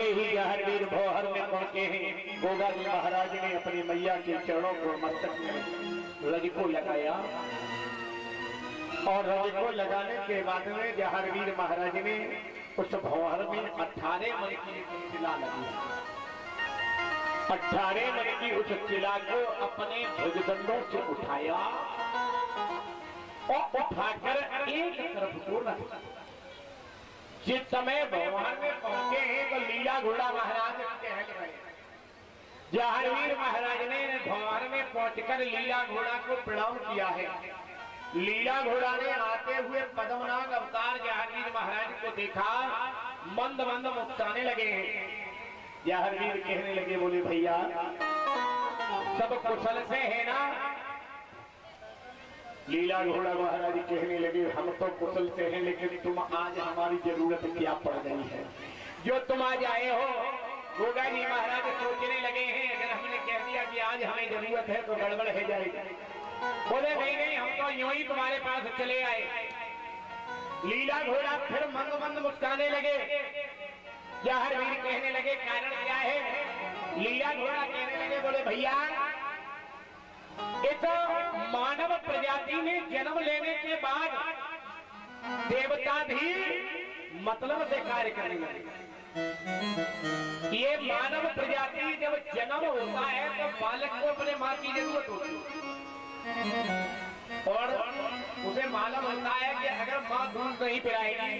ही जहरवीर भौहर में पहुंचे हैं। गोगा जी महाराज ने अपनी मैया के चरणों को मस्तक में रजको लगाया और रजको लगाने के बाद में जहरवीर महाराज ने उस भौहर में 18 मन की शिला लगी। 18 मन की उस शिला को अपने भुजदंडों से उठाया और उठाकर एक तरफ को रखा। जिस समय भगवान में पहुंचे हैं तो लीला घोड़ा महाराज टहल रहे। जहरवीर महाराज ने भगवान में पहुंचकर लीला घोड़ा को प्रणाम किया है। लीला घोड़ा ने आते हुए पद्मनाभ अवतार जहरवीर महाराज को देखा, मंद मंद मुस्कुराने लगे हैं। जहरवीर कहने लगे, बोले भैया सब कुशल से है ना? लीला घोड़ा महाराज कहने लगे, हम तो कुशल से हैं, लेकिन तुम आज हमारी जरूरत क्या पड़ गई है जो तुम आज आए हो? गोगा जी महाराज सोचने लगे हैं, अगर हमने कह दिया कि आज हमें जरूरत है तो गड़बड़ है जाएगी। बोले नहीं नहीं, हम तो यूं ही तुम्हारे पास चले आए। लीला घोड़ा फिर मंद मंद मुस्कुराने लगे। जहरवीर कहने लगे, कारण क्या है? लीला घोड़ा कहने लगे, बोले भैया ये तो मानव प्रजाति में जन्म लेने के बाद देवता भी मतलब से कार्य करने लगे। ये मानव प्रजाति जब जन्म होता है तो बालक को अपने माँ की जरूरत होती है और उसे मालूम होता है कि अगर माँ दूध नहीं पिलाएगी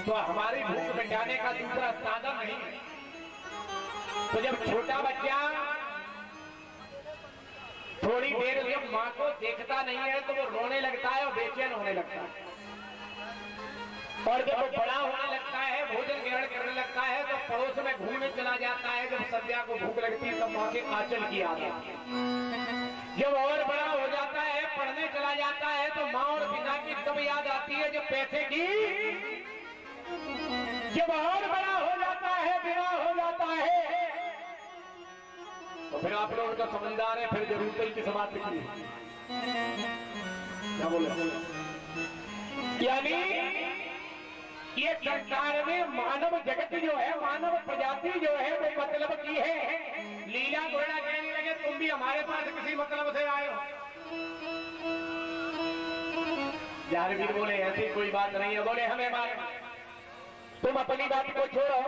तो हमारी भूख मिटाने का दूसरा साधन नहीं है। तो जब छोटा बच्चा थोड़ी देर जब माँ को देखता नहीं है तो वो रोने लगता है और बेचैन होने लगता है, और जब वो बड़ा होने लगता है, भोजन ग्रहण करने लगता है तो पड़ोस में घूमने चला जाता है। जब संध्या को भूख लगती है तो माँ के आंचल की याद आती है। जब और बड़ा हो जाता है, पढ़ने चला जाता है तो माँ और पिता की तब याद आती है जब पैसे की। जब और बड़ा हो जाता है, विवाह हो जाता है, तो फिर आप लोग का समझदार है, फिर जरूरत ही किस बात की? क्या बोले? यानी ये संसार में मानव जगत जो है, मानव प्रजाति जो है वो मतलब की है। लीला घोड़ा कहने लगे, तुम भी हमारे पास किसी मतलब से आए हो? जहरवीर बोले, ऐसी कोई बात नहीं है। बोले हमें मालूम, तुम अपनी बात को छोड़ो,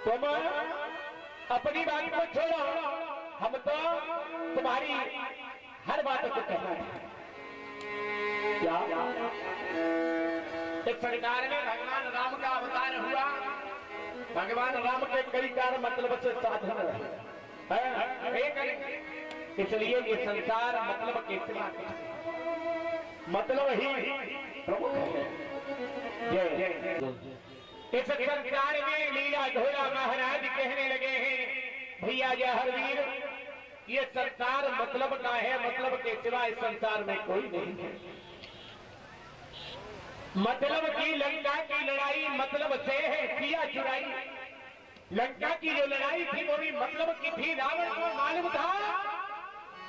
तुम अपनी बात को छोड़ो, हम तो तुम्हारी हर बात को कहना है। क्या इस संसार में भगवान राम का अवतार हुआ, भगवान राम के कई कार्य मतलब से साधन है, इसलिए ये संसार मतलब के सिवा मतलब ही प्रमुख है। इस संसार में लीला घोड़ा महाराज कहने लगे हैं, भैया जहरवीर ये संसार मतलब का है, मतलब के सिवा इस संसार में कोई नहीं है। मतलब की लंका की लड़ाई मतलब से है किया चुराई। लंका की जो लड़ाई थी वो भी मतलब की थी। रावण को मालूम था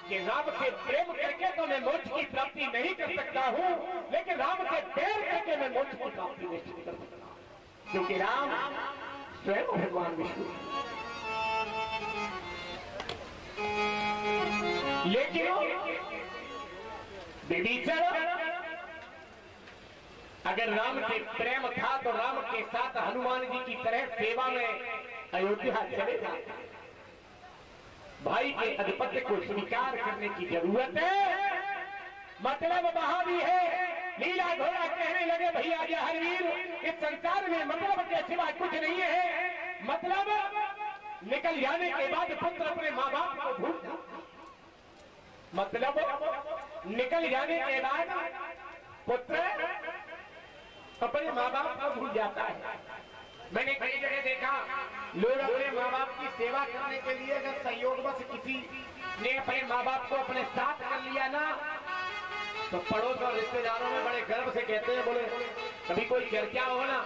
कि राम से प्रेम करके तो मैं मोक्ष की प्राप्ति नहीं कर सकता हूँ, लेकिन राम से प्रेम करके मैं मोक्ष की प्राप्ति नहीं कर सकता, क्योंकि राम स्वयं भगवान विष्णु। लेकिन विभीषण अगर राम से प्रेम था तो राम के साथ हनुमान जी की तरह सेवा में अयोध्या चले जाते। भाई के आधिपत्य को स्वीकार करने की जरूरत है, मतलब वहां भी है। लीला घोड़ा कहने लगे, भैया जहरवीर इस संसार में मतलब के सिवा कुछ नहीं है। मतलब निकल जाने के बाद पुत्र अपने माँ बाप को भूल, मतलब निकल जाने के बाद पुत्र अपने माँ बाप को भूल जाता है। मैंने कई जगह देखा, लोग अपने माँ बाप की सेवा करने के लिए अगर संयोगवश किसी ने अपने माँ बाप को अपने साथ कर लिया ना, तो पड़ोस और रिश्तेदारों में बड़े गर्व से कहते हैं, बोले कभी कोई चर्चा हो ना,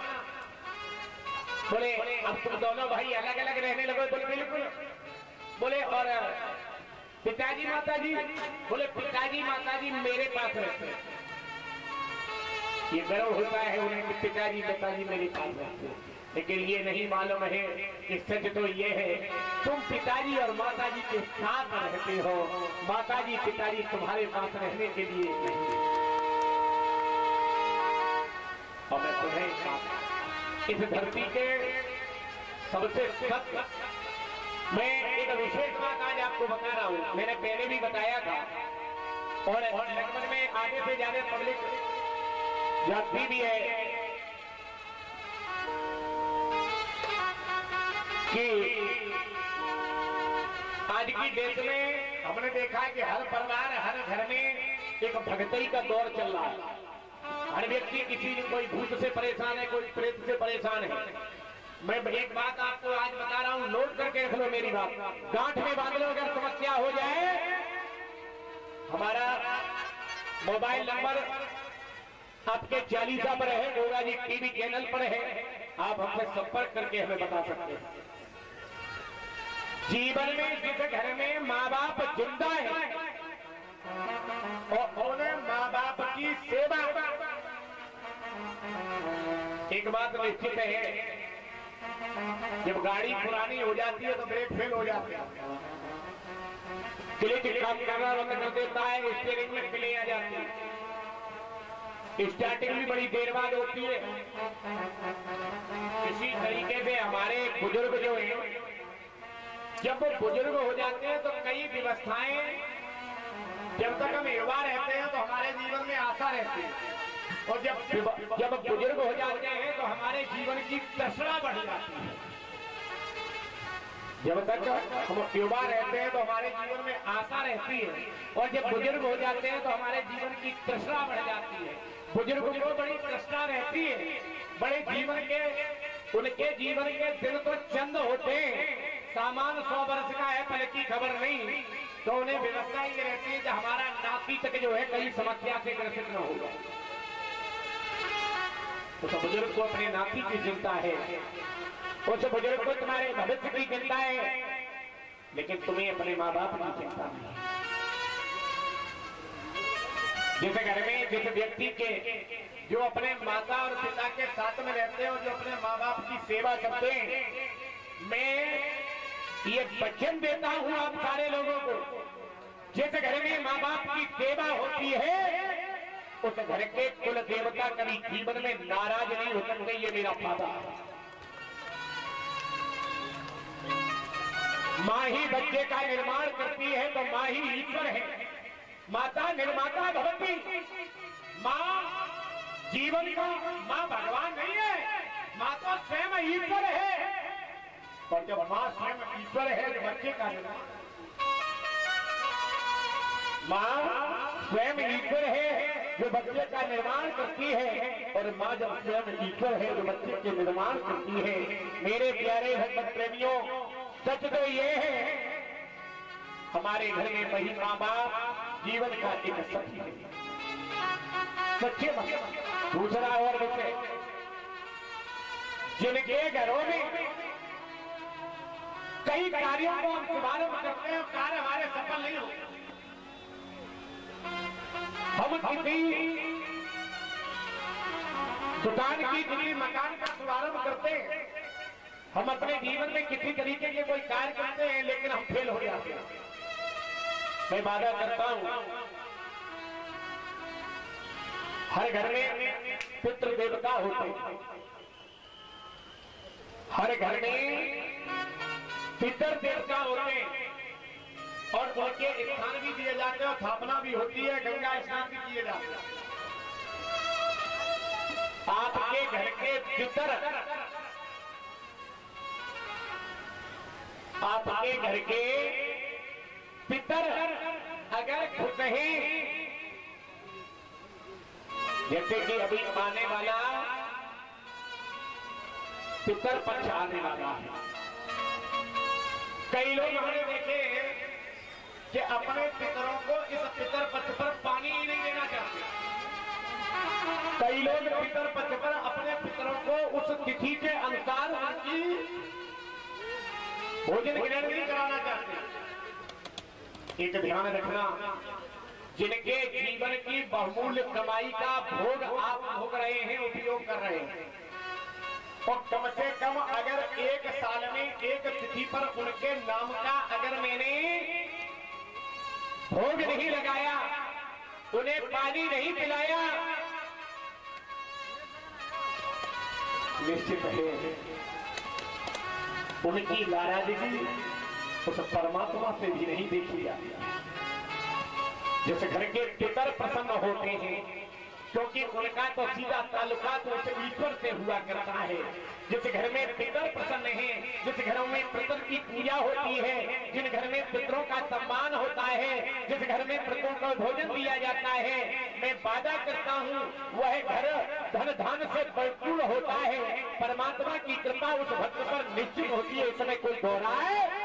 बोले अब तुम दोनों भाई अलग अलग रहने लगो। बोले बिल्कुल। बोले और पिताजी माताजी? बोले पिताजी माताजी मेरे पास रहते हैं। ये गर्व होता है उन्हें कि पिताजी माताजी मेरे पास रहते हैं। लेकिन ये नहीं मालूम है कि सच तो ये है, तुम पिताजी और माताजी के साथ रहते हो, माताजी पिताजी तुम्हारे पास रहने के लिए नहीं। और मैं तुम्हें इस धरती के सबसे सत्य, मैं एक विशेष बात आज आपको बता रहा हूं, मैंने पहले भी बताया था, और लगभग में आधे से ज्यादा पब्लिक जाती भी है कि आज की डेट में हमने देखा है कि हर परिवार, हर घर में एक भक्ति का दौर चल रहा है। हर व्यक्ति किसी कोई भूत से परेशान है, कोई प्रेत से परेशान है। मैं एक बात आपको आज बता रहा हूं, नोट करके रख लो मेरी बात, गांठ में बांध लो। अगर समस्या हो जाए, हमारा मोबाइल नंबर आपके चालीसा पर है, गोगा जी टीवी चैनल पर है, आप हमसे संपर्क करके हमें बता सकते हैं। जीवन में जिस घर में माँ बाप जिंदा है और उन्हें माँ बाप की सेवा, एक बात निश्चित है, जब गाड़ी पुरानी हो जाती है तो ब्रेक फेल हो जाते हैं, क्लिच काम करना बंद कर देता है, स्टीयरिंग में क्ले आ जाती है, स्टार्टिंग भी बड़ी देर बाद होती है। इसी तरीके से हमारे बुजुर्ग जो है, जब वो बुजुर्ग हो जाते हैं तो कई व्यवस्थाएं, जब तक हम युवा रहते हैं तो हमारे जीवन में आशा रहती है, और जब बुजुर्ग हो जाते हैं तो हमारे जीवन की तृष्णा बढ़ जाती है। जब तक हम युवा रहते हैं तो हमारे जीवन में आशा रहती है, और जब बुजुर्ग हो जाते हैं तो हमारे जीवन की तृष्णा बढ़ जाती है। बुजुर्गों को बड़ी तृष्णा रहती है, बड़े जीवन के, उनके जीवन के दिन तो चंद होते हैं, सामान 100 वर्ष का है, पल की खबर नहीं, तो उन्हें व्यवस्था ये रहती है कि हमारा नाती तक जो है कई समस्या से ग्रसित न होगा। तो बुजुर्ग को अपने नाती की चिंता है, उस बुजुर्ग को तुम्हारे भविष्य की चिंता है, लेकिन तुम्हें अपने माँ बाप की चिंता नहीं। जिस घर में, जिस व्यक्ति के जो अपने माता और पिता के साथ में रहते हैं और जो अपने माँ बाप की सेवा करते हैं, मैं ये वचन देता हूं आप सारे लोगों को, जिस घर में माँ बाप की सेवा होती है उस घर के कुल देवता कभी जीवन में नाराज नहीं हो सकते, ये मेरा वादा है। माँ ही बच्चे का निर्माण करती है तो माँ ही ईश्वर है, माता निर्माता भवती। माँ जीवन का, माँ भगवान नहीं है, माँ तो स्वयं ईश्वर है, और जब माँ स्वयं ईश्वर है तो बच्चे का निर्माण, माँ स्वयं ईश्वर है जो बच्चे का निर्माण करती है, और माँ जब स्वयं ईश्वर है जो बच्चे के निर्माण करती है। मेरे प्यारे भगवत प्रेमियों, सच तो ये है, हमारे घर में वही माँ बाप जीवन का एक सत्य है, सच्चे बात। दूसरा और विषय, जिनके घरों में कई कार्यों को हम शुभारंभ करते हैं और कार्य हमारे सफल नहीं होते, हम किसी दुकान की, किसी मकान का शुभारंभ करते हैं, हम अपने जीवन में किसी तरीके के कोई कार्य करते हैं लेकिन हम फेल हो जाते हैं। मैं वादा करता हूं, हर घर में पितृ देवता होते हैं, हर घर में पितर देवता होते हैं, और उनके स्थान भी दिए जाते हैं और स्थापना भी होती है, गंगा स्नान भी किए जाते हैं। आपके घर के पितर, आपके घर के पितर अगर खुश हैं, जैसे कि अभी आने वाला पितर पक्ष आने वाला है, कई लोग हमने देखे कि अपने पितरों को इस पितर पक्ष पर पानी ही नहीं देना चाहते। कई लोग पितर पक्ष पर अपने पितरों को उस तिथि के अनुसार उनकी भोजन ग्रहण नहीं कराना चाहते। एक ध्यान रखना, जिनके जीवन की बहुमूल्य कमाई का भोग आप भोग रहे हैं, उपयोग कर रहे हैं, और कम से कम अगर एक साल में एक तिथि पर उनके नाम का अगर मैंने भोग नहीं लगाया, उन्हें पानी नहीं पिलाया, निश्चित है उनकी नाराजगी उस परमात्मा से भी नहीं देखी जाती। जिस घर के पितर प्रसन्न होते हैं, क्योंकि उनका तो सीधा ताल्लुकात उस ईश्वर से हुआ करता है। जिस घर में पितर प्रसन्न हैं, जिस घरों में पितर की पूजा होती है, जिन घर में पितरों का सम्मान होता है, जिस घर में पितरों को भोजन दिया जाता है, मैं वादा करता हूँ वह घर धन धान से भरपूर होता है। परमात्मा की कृपा उस भक्त पर निश्चित होती है, इसमें कोई दो राय